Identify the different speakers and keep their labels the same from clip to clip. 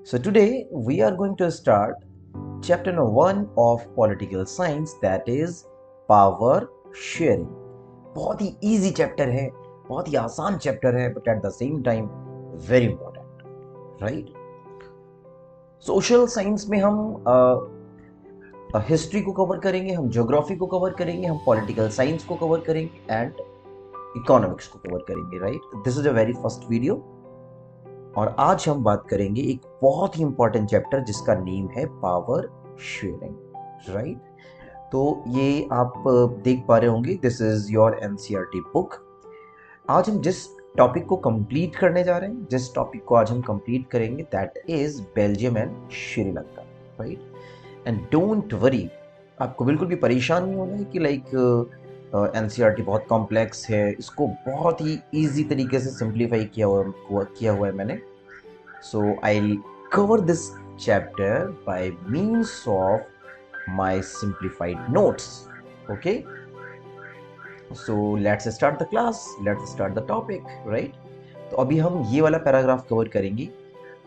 Speaker 1: So today we are going to start chapter number 1 of political science, that is power sharing. बहुत ही easy chapter है, बहुत ही आसान chapter है, but at the same time very important, right? Social science में हम history को cover करेंगे, हम ज्योग्राफी को कवर करेंगे, हम पॉलिटिकल साइंस को कवर करेंगे एंड इकोनॉमिक्स को कवर करेंगे, right? This is a very first video और आज हम बात करेंगे एक बहुत ही इंपॉर्टेंट चैप्टर जिसका नेम है पावर शेयरिंग, राइट? तो ये आप देख पा रहे होंगे, this is your NCERT book. आज हम जिस टॉपिक को कंप्लीट करने जा रहे हैं, जिस टॉपिक को आज हम कंप्लीट करेंगे, that is Belgium and Sri Lanka, right? And don't worry, आपको बिल्कुल भी परेशान नहीं होना है कि एनसीईआरटी बहुत कॉम्प्लेक्स है, इसको बहुत ही इजी तरीके से सिंप्लीफाई किया हुआ है मैंने। So I cover this chapter by means of my simplified notes. Okay, so let's start the class, let's start the topic, right? तो अभी हम ये वाला पैराग्राफ कवर करेंगे,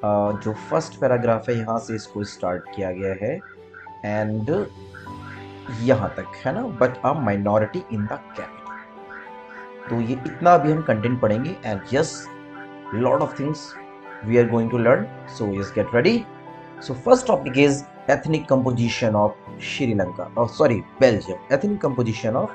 Speaker 1: जो फर्स्ट पैराग्राफ है, यहाँ से इसको स्टार्ट किया गया है एंड यहाँ तक है ना, but a minority in the capital. तो ये इतना अभी हम कंटेंट पढ़ेंगे and yes, lot of things we are going to learn, so yes get ready. So first topic is ethnic composition of Sri Lanka, Belgium, ethnic composition of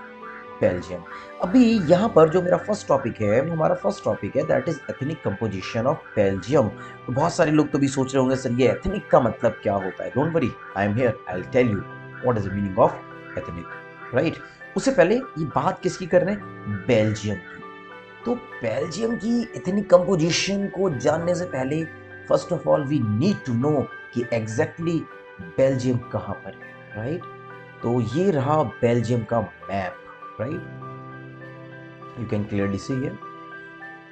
Speaker 1: Belgium। अभी यहाँ पर जो मेरा फर्स्ट टॉपिक है, हमारा first topic है, that is ethnic composition of Belgium. तो बहुत सारे लोग तो भी सोच रहे होंगे, सर ये एथनिक का मतलब क्या होता है? Don't worry, I am here, I will tell you what is the meaning of ethnic, right? उससे पहले ये बात किसकी कर रहे हैं? बेल्जियम की। तो बेल्जियम की एथनिक कंपोजिशन को जानने से पहले first of all we need to know कि एग्जैक्टली बेल्जियम कहाँ पर है, राइट? तो ये रहा बेल्जियम का map, right? You can clearly see here.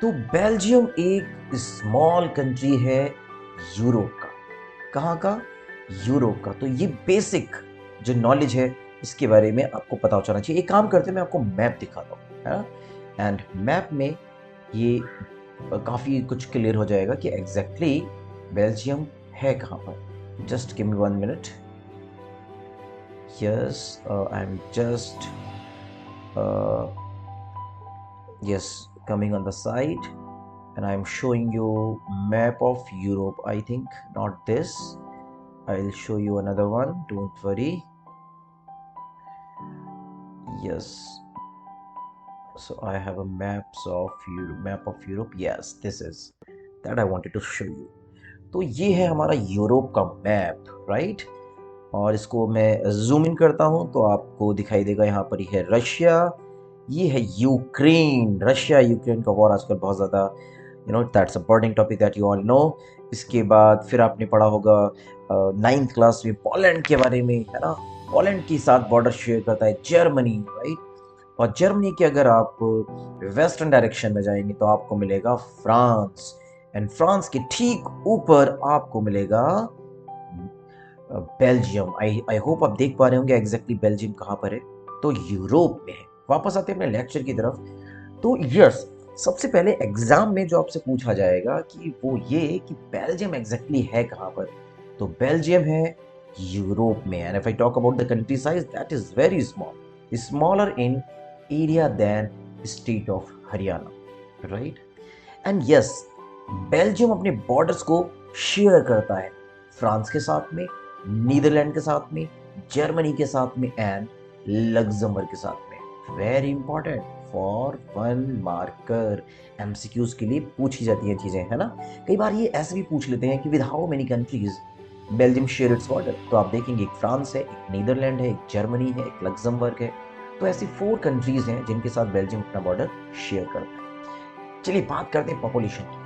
Speaker 1: तो बेल्जियम एक स्मॉल कंट्री है यूरोप का। कहाँ का? यूरोप का। तो ये बेसिक जो नॉलेज है इसके बारे में आपको पता हो जाना चाहिए। एक काम करते हैं, मैं आपको मैप दिखाता हूँ, है ना? एंड मैप में ये काफ़ी कुछ क्लियर हो जाएगा कि एग्जैक्टली बेल्जियम है कहाँ पर। Just give me 1 minute. Yes, I'm just coming on the site and I'm showing you map of Europe. I think not this. I'll show you another one. Don't worry. Yes. So I have a map of Europe. Yes, this is that I wanted to show you. तो ये है हमारा Europe का map, right? और इसको मैं zoom in करता हूँ तो आपको दिखाई देगा, यहाँ पर ही है रशिया, ये है यूक्रेन। रशिया यूक्रेन का वॉर आजकल बहुत ज़्यादा, you know, that's a burning topic that you all know. इसके बाद फिर आपने पढ़ा होगा 9th क्लास में पोलैंड के बारे में, है ना? पोलैंड के साथ बॉर्डर शेयर करता है जर्मनी, राइट? और जर्मनी के अगर आप वेस्टर्न डायरेक्शन में जाएंगे तो आपको मिलेगा फ्रांस, एंड फ्रांस के ठीक ऊपर आपको मिलेगा बेल्जियम। आई होप आप देख पा रहे होंगे एग्जैक्टली बेल्जियम कहाँ पर है। तो यूरोप में है। वापस आते हैं अपने लेक्चर की तरफ। तो यस, सबसे पहले एग्जाम में जो आपसे पूछा जाएगा कि वो ये कि बेल्जियम एग्जैक्टली है कहाँ पर। तो बेल्जियम है यूरोप में, and if I talk about the country size, that is very small, smaller in area than state of Haryana, right? And yes, Belgium अपने बॉर्डर्स को शेयर करता है फ्रांस के साथ में, नीदरलैंड के साथ में, जर्मनी के साथ में एंड लग्जमबर्ग के साथ में। Very important for 1 marker, MCQs के लिए पूछी जाती हैं चीजें, है ना? कई बार ये ऐसे भी पूछ लेते हैं कि with how many countries Belgium share its border. तो आप देखेंगे एक फ्रांस है, एक नीदरलैंड है, एक जर्मनी है, एक लग्जमबर्ग है। तो ऐसी 4 कंट्रीज हैं जिनके साथ बेल्जियम अपना बॉर्डर शेयर करता है। चलिए बात करते हैं पॉपुलेशन की।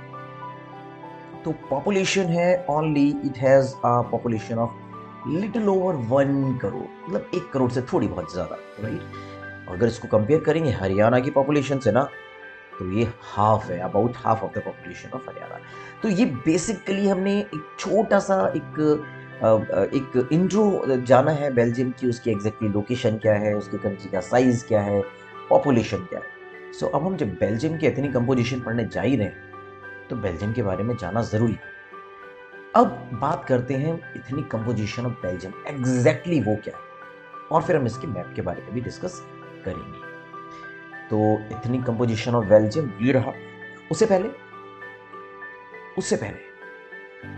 Speaker 1: तो पॉपुलेशन है only, it has a population of little over 1 crore, मतलब 1 करोड़ से थोड़ी बहुत ज़्यादा, राइट? अगर इसको कंपेयर करेंगे हरियाणा की पॉपुलेशन से ना, तो ये हाफ है, about half of the population of Haryana. तो ये बेसिकली हमने एक छोटा सा एक इंट्रो जाना है बेल्जियम की, उसकी एग्जैक्टली लोकेशन क्या है, उसके कंट्री का साइज क्या है, पॉपुलेशन क्या है। सो अब हम जब बेल्जियम की एथनिक कंपोजिशन पढ़ने जा ही रहे हैं तो बेल्जियम के बारे में जाना ज़रूरी है। अब बात करते हैं ethnic composition of Belgium, exactly वो क्या है, और फिर हम इसके मैप के बारे में भी डिस्कस करेंगे। तो इथनिक कंपोजिशन ऑफ बेल्जियम ये रहा। उससे पहले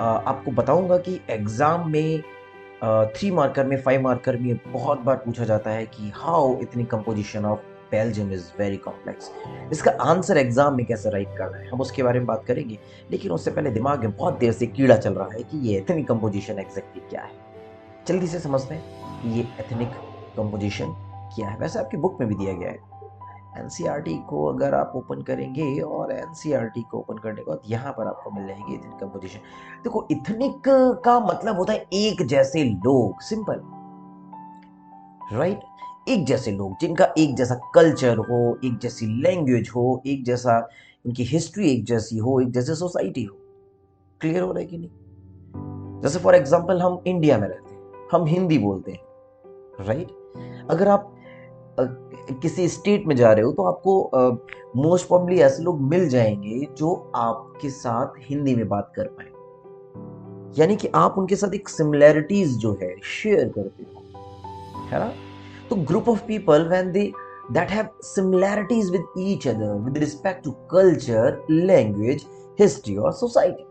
Speaker 1: आपको बताऊंगा कि एग्जाम में 3 मार्कर में 5 मार्कर में बहुत बार पूछा जाता है कि how ethnic composition of Belgium is very complex. इसका आंसर एग्जाम में कैसे राइट करना है हम उसके बारे में बात करेंगे, लेकिन उससे पहले दिमाग में बहुत देर से कीड़ा चल रहा है कि ये एथनिक कंपोजिशन एग्जैक्टली क्या है। जल्दी से समझते हैं कि ये एथनिक कंपोजिशन क्या है। वैसे आपकी बुक में भी दिया गया है। एनसीईआरटी को अगर आप ओपन करेंगे और एनसीईआरटी को ओपन करने के बाद यहाँ पर आपको मिल जाएगी इथनिक कंपोजिशन। देखो, इथनिक का मतलब होता है एक जैसे लोग, सिंपल, राइट। एक जैसे लोग जिनका एक जैसा कल्चर हो, एक जैसी लैंग्वेज हो, एक जैसा उनकी हिस्ट्री एक जैसी हो, एक जैसी सोसाइटी हो। क्लियर हो रहा है कि नहीं? जैसे फॉर एग्जांपल हम इंडिया में रहते हैं, हम हिंदी बोलते हैं, राइट। अगर आप किसी स्टेट में जा रहे हो तो आपको मोस्ट प्रॉब्ली ऐसे लोग मिल जाएंगे जो आपके साथ हिंदी में बात कर पाए, यानी कि आप उनके साथ एक सिमिलैरिटीज जो है शेयर करते हो, है ना। तो group of people when they that have similarities with each other with respect to culture, language, history और सोसाइटी।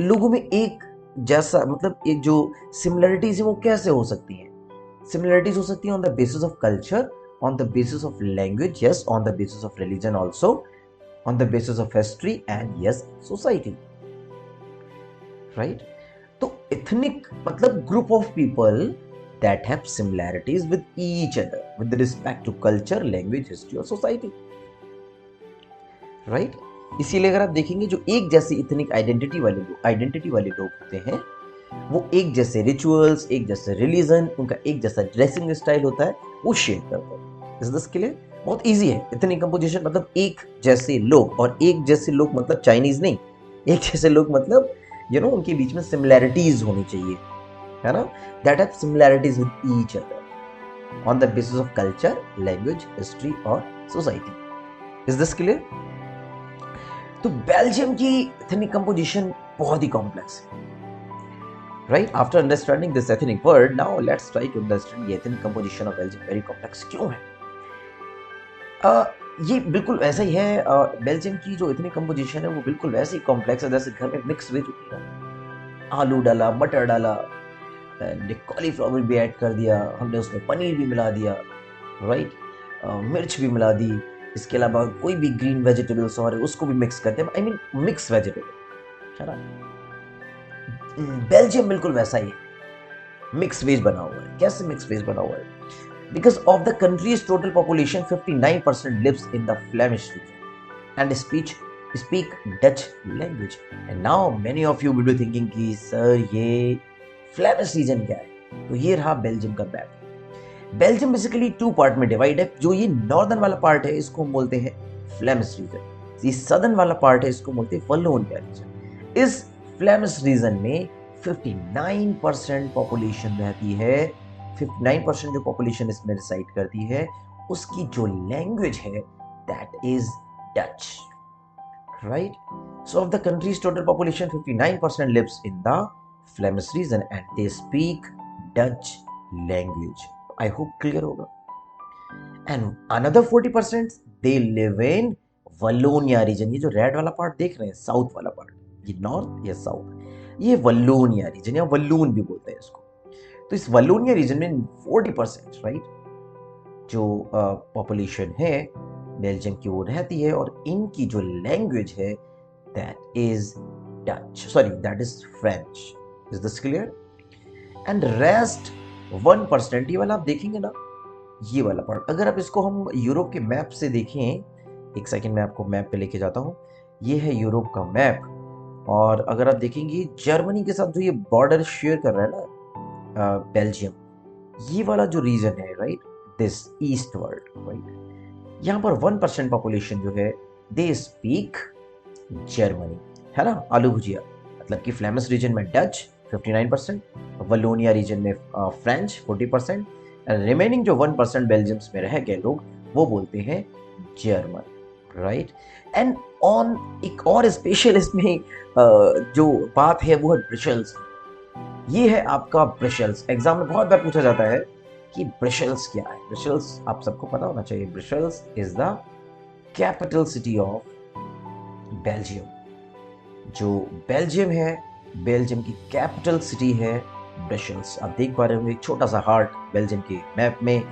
Speaker 1: लोगों में एक जैसा, मतलब एक जो सिमिलैरिटीज है वो कैसे हो सकती है? सिमिलरिटीज हो सकती है on the basis of culture, on the basis of language, yes, on the basis of religion also, on the basis of history and yes society, right. तो एथनिक मतलब group of people that have similarities with each other with respect to culture, language, history और society, right. इसीलिए अगर आप देखेंगे जो एक जैसी इथनिक आइडेंटिटी वाले लोग होते हैं वो एक जैसे रिचुअल्स, एक जैसे रिलीजन, उनका एक जैसा ड्रेसिंग स्टाइल होता है, वो शेयर करते हैं। Is this clear? बहुत इजी है। इथनिक कंपोजिशन मतलब एक जैसे लोग, और एक जैसे लोग मतलब चाइनीज नहीं, एक जैसे लोग मतलब उनके बीच में सिमिलैरिटीज होनी चाहिए, है ना। That have similarities with each other on the basis of culture, language, history और सोसाइटी। Is this clear? तो बेल्जियम की इथनिक कंपोजिशन बहुत ही कॉम्प्लेक्स है, right? After understanding this ethnic word, now let's try to understand the ethnic composition of Belgium very complex क्यों है। ये बिल्कुल वैसा ही है। बेल्जियम की जो इथनिक कंपोजिशन है वो बिल्कुल वैसे ही कॉम्प्लेक्स है जैसे घर में मिक्स वेज होती है। आलू डाला, मटर डाला, कॉलीफ्लावर भी ऐड कर दिया, हमने उसमें पनीर भी मिला दिया, राइट, मिर्च भी मिला दी, इसके अलावा कोई भी ग्रीन वेजिटेबल्स और उसको भी मिक्स करते हैं, आई मीन मिक्स वेजिटेबल, है ना। बेल्जियम बिल्कुल वैसा ही है, मिक्स वेज बना हुआ है। कैसे मिक्स वेज बना हुआ है? Because of the countries total population 59% lives in the Flemish region and speak Dutch language. And now many of you will be thinking कि सर ये फ्लेमिश रीजन क्या है? तो ये रहा बेल्जियम का मैप। बेल्जियम बेसिकली 2 पार्ट में divide है। जो ये नॉर्दर्न वाला पार्ट है इसको हम बोलते हैं फ्लेमिश रीजन, ये सदर्न वाला पार्ट है इसको बोलते हैं वलोनिया रीजन। इस फ्लेमिश रीजन में 59% पॉपुलेशन रहती है। 59% जो पॉपुलेशन इसमें रिसाइड करती है उसकी जो लैंग्वेज है that is Dutch, right. So of the countries total population 59% lives in the Flemish region and they speak Dutch language. I hope clear होगा। And another 40% they live in Wallonia region. ये जो red वाला part देख रहे हैं, south वाला part, ये north या साउथ, ये वलोनिया रीजन या वल्लून भी बोलते हैं इसको। तो इस वलोनिया रीजन में 40%, राइट, जो पॉपुलेशन है बेल्जियम की वो रहती है, और इनकी जो लैंग्वेज है that is Dutch, sorry that is French. Is this clear? And rest 1%, ये वाला आप देखेंगे ना, ये वाला पार्ट, अगर आप इसको हम यूरोप के मैप से देखें, एक सेकेंड में आपको मैप पे लेके जाता हूँ। ये है यूरोप का मैप, और अगर आप देखेंगे जर्मनी के साथ जो ये बॉर्डर शेयर कर रहा है ना बेल्जियम, ये वाला जो रीजन है, right, this east world, right, यहाँ पर 1% पॉपुलेशन जो है दे स्पीक जर्मनी, है ना, आलू भुजिया। मतलब कि फ्लेमिश रीजन में डच 59%, वलोनिया रीजन में फ्रेंच 40%, रिमेनिंग जो 1% बेल्जियम्स में रह गए लोग वो बोलते हैं जर्मन। राइट। एंड ऑन एक और स्पेशल इसमें जो बात है वो है ब्रसेल्स। ये है आपका ब्रसेल्स। एग्जाम में बहुत बार पूछा जाता है कि ब्रसेल्स क्या है। ब्रसेल्स आप सबको पता होना चाहिए। Brussels is the capital city of Belgium. जो बेल्जियम है, बेल्जियम की कैपिटल सिटी है ब्रसेल्स। आप देख पा रहे होंगे एक छोटा सा हार्ट बेल्जियम के मैप में।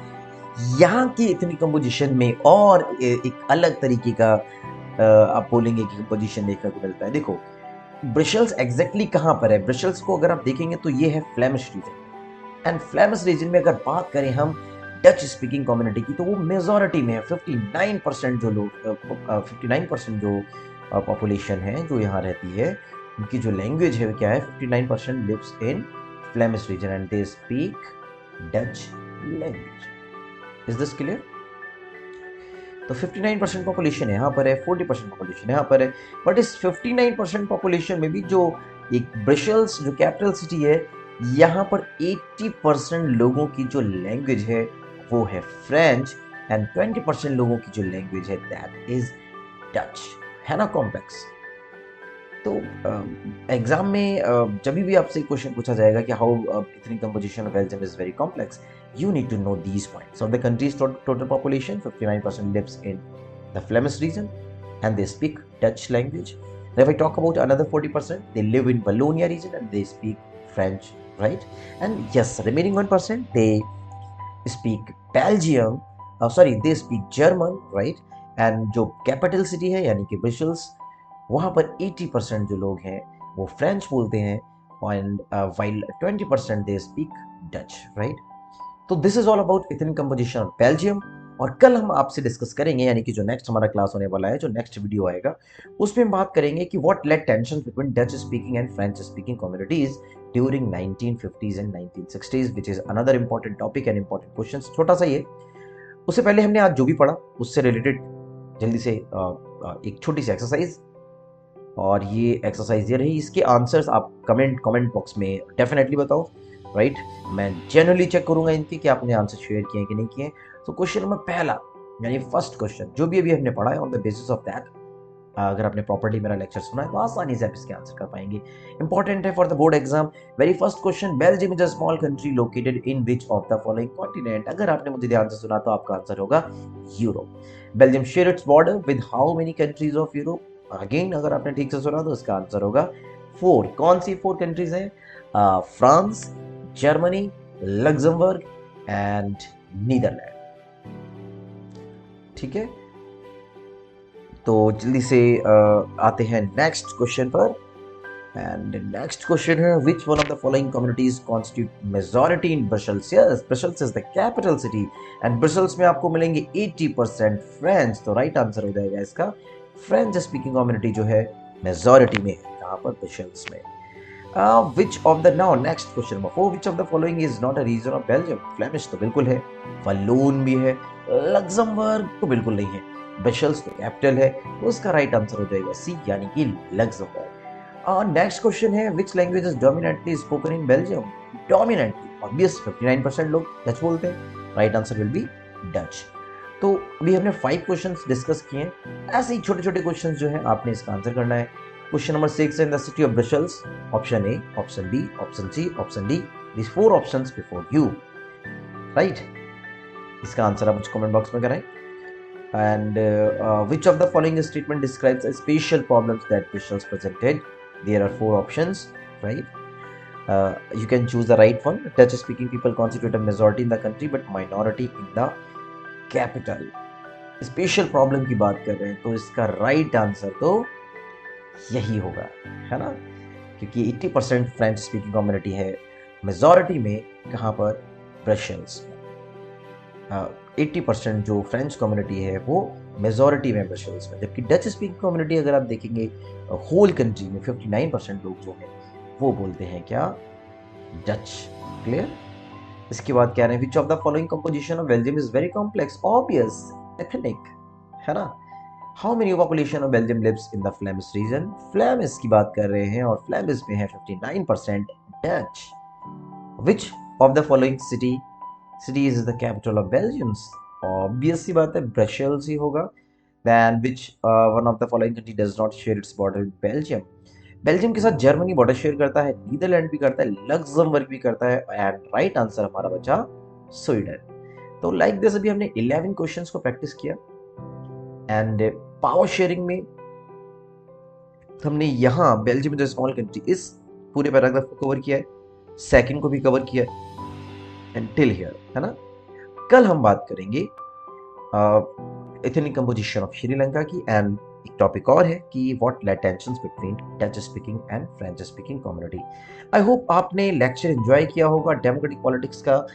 Speaker 1: यहाँ की इतनी कंपोजिशन में और एक अलग तरीके का आप बोलेंगे कि कंपोजिशन देखने को मिलता है। देखो ब्रसेल्स एग्जैक्टली कहाँ पर है। ब्रसेल्स को अगर आप देखेंगे तो ये है Flemish region. And Flemish region में अगर बात करें हम डच स्पीकिंग कम्युनिटी की, तो वो मेजॉरिटी में है। 59% जो लोग 59% जो पॉपुलेशन है जो यहाँ रहती है, उनकी जो लैंग्वेज है वो क्या है, 59% lives in Flemish region and they speak Dutch language. Is this clear? तो 59% पॉपुलेशन यहाँ पर है, 40% पॉपुलेशन यहाँ पर है। बट इस 59% पॉपुलेशन में भी जो एक ब्रसेल्स जो कैपिटल सिटी है, यहाँ पर 80% लोगों की जो लैंग्वेज है वो है फ्रेंच एंड 20% लोगों की जो लैंग्वेज है दैट इज डच। है ना कॉम्प्लेक्स? तो एग्जाम में जब भी आपसे क्वेश्चन पूछा जाएगा कि हाउ इतनी composition of Belgium is very complex, you need to know these points. Of the country's total population, 59% lives in the Flemish region and they speak Dutch language. And if I talk about another 40%, they live in Wallonia region and they speak French, right? And yes, remaining 1%, they speak Belgium, they speak German, right? And जो capital city है यानी कि Brussels, वहाँ पर 80% जो लोग हैं वो फ्रेंच बोलते हैं and while 20% they speak Dutch, right? तो this is all about ethnic composition of Belgium. और कल हम आपसे डिस्कस करेंगे, यानी कि जो नेक्स्ट हमारा क्लास होने वाला है, जो नेक्स्ट वीडियो आएगा, उसमें हम बात करेंगे कि what led tension between Dutch speaking and French speaking communities during 1950s and 1960s, which is another important topic and important question. छोटा सा ये, उससे पहले हमने आज जो भी पढ़ा उससे रिलेटेड जल्दी से एक छोटी सी एक्सरसाइज, और ये एक्सरसाइज ये रही। इसके आंसर्स आप कमेंट बॉक्स में डेफिनेटली बताओ, राइट? मैं जनरली चेक करूंगा इनके कि आपने आंसर शेयर किए कि नहीं किए। तो क्वेश्चन नंबर पहला, यानी फर्स्ट क्वेश्चन जो भी अभी हमने पढ़ा है, on the basis of that अगर आपने प्रॉपर्ली मेरा लेक्चर सुना है तो आसानी से आप इसके आंसर कर पाएंगे। इंपॉर्टेंट है for the board exam. Very first question, Belgium is a small country located in which of the following continent. अगर आपने मुझे ध्यान से सुना तो आपका आंसर होगा Europe. Belgium share its border with how many countries of Europe. Again अगर आपने ठीक से सुना तो इसका आंसर होगा 4। कौन सी 4 कंट्रीज हैं? France, Germany, Luxembourg and Netherland. ठीक है, तो जल्दी से आते हैं नेक्स्ट क्वेश्चन पर। एंड नेक्स्ट क्वेश्चन है, which one of the following communities constitute majority in Brussels? Yes, Brussels is the capital city and Brussels में आपको मिलेंगे 80% फ्रेंच। तो राइट आंसर हो जाएगा इसका फ्रेंच स्पीकिंग कम्युनिटी जो है मेजॉरिटी में है यहाँ पर ब्रसेल्स में। which of the now next question number 4, which of the following is not a region of Belgium? Flemish तो बिल्कुल है, वलोन भी है, लग्जमबर्ग तो बिल्कुल नहीं है, ब्रसेल्स तो कैपिटल है, तो उसका राइट आंसर हो जाएगा सी, यानी कि लग्जमबर्ग। नेक्स्ट क्वेश्चन है, which language is dominantly spoken in Belgium? Dominantly obvious 59% लोग डच बोलते हैं, right answer will be Dutch. तो अभी हमने 5 क्वेश्चंस डिस्कस किए हैं। ऐसे ही छोटे छोटे क्वेश्चंस जो है आपने इसका आंसर करना है। Question number 6, in the city of Brussels, option A, option B, option C, option D. These 4 options before you, right? इसका आंसर आप मुझे कमेंट बॉक्स में कराएं। And which of the following statement describes a special problems that Brussels presented? There are 4 options, right? You can choose the right one. Dutch-speaking people constitute a majority in the country, but minority in the capital. Special problem की बात कर रहे हैं, तो इसका right answer तो यही होगा, है ना? क्योंकि 80% फ्रेंच स्पीकिंग कम्युनिटी है मेजॉरिटी में, कहाँ पर? ब्रसेल्स में। 80% जो फ्रेंच कम्युनिटी है वो मेजॉरिटी में ब्रसेल्स में, जबकि डच स्पीकिंग कम्युनिटी अगर आप देखेंगे होल कंट्री में 59% लोग जो हैं वो बोलते हैं क्या? डच। क्लियर? इसके बाद कह रहे हैं, which of the following composition of Belgium is very complex? Obvious, ethnic, है ना? How many population of Belgium lives in the Flemish region? Flemish की बात कर रहे हैं और फ्लेमिश में है 59% Dutch. Which of the following cities is the capital of Belgium? Obvious सी बात है, ब्रसेल्स ही होगा। Then which one of the following country does not share its border with Belgium? Belgium के साथ जर्मनी बॉर्डर शेयर करता है, Netherlands भी करता है, लग्जमबर्ग भी करता है, एंड राइट आंसर हमारा बचा स्वीडन। तो लाइक दिस अभी हमने 11 क्वेश्चंस को प्रैक्टिस किया एंड पावर शेयरिंग में हमने यहाँ Belgium is a small country इस पूरे पैराग्राफ को कवर किया है, सेकंड को भी कवर किया है एंड टिल हियर, है ना। कल हम बात करेंगे एथनिक कंपोजिशन ऑफ श्रीलंका की, एंड एक टॉपिक और है कि what led tensions between Dutch speaking and French speaking community. I hope आपने लेक्चर एंजॉय किया होगा डेमोक्रेटिक पॉलिटिक्स का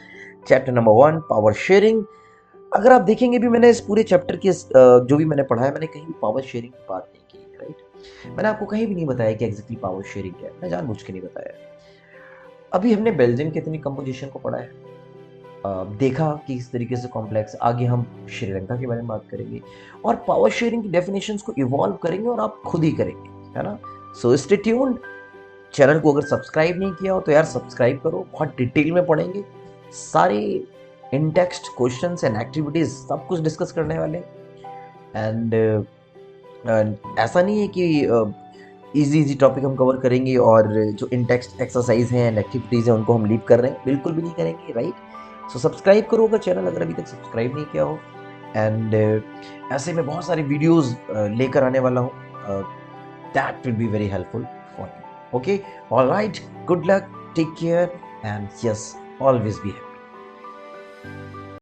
Speaker 1: चैप्टर नंबर 1 पावर शेयरिंग। अगर आप देखेंगे भी मैंने इस पूरे चैप्टर के जो भी मैंने पढ़ा है, मैंने कहीं भी पावर शेयरिंग की बात नहीं की है, राइट। मैंने आपको कहीं भी नहीं बताया कि एग्जैक्टली पावर शेयरिंग क्या है, मैं जानबूझ के नहीं बताया। अभी हमने बेल्जियम के एथनिक कंपोजिशन को पढ़ा है, देखा कि किस तरीके से कॉम्प्लेक्स। आगे हम श्रीलंका के बारे में बात करेंगे और पावर शेयरिंग की डेफिनेशंस को इवॉल्व करेंगे और आप खुद ही करेंगे, है ना। So stay tuned. चैनल को अगर सब्सक्राइब नहीं किया हो तो यार सब्सक्राइब करो, बहुत डिटेल में पढ़ेंगे, सारे इन टेक्स्ट क्वेश्चंस एंड एक्टिविटीज सब कुछ डिस्कस करने वाले एंड ऐसा नहीं है कि इजी टॉपिक हम कवर करेंगे और जो इन टेक्स्ट एक्सरसाइज हैं एंड एक्टिविटीज़ हैं उनको हम लीव कर रहे हैं, बिल्कुल भी नहीं करेंगे, राइट। सो सब्सक्राइब करो अगर चैनल अगर अभी तक सब्सक्राइब नहीं किया हो एंड ऐसे में बहुत सारे वीडियोस लेकर आने वाला हूँ, that will be very helpful for you. Okay, alright, good luck, take care and yes, always be happy.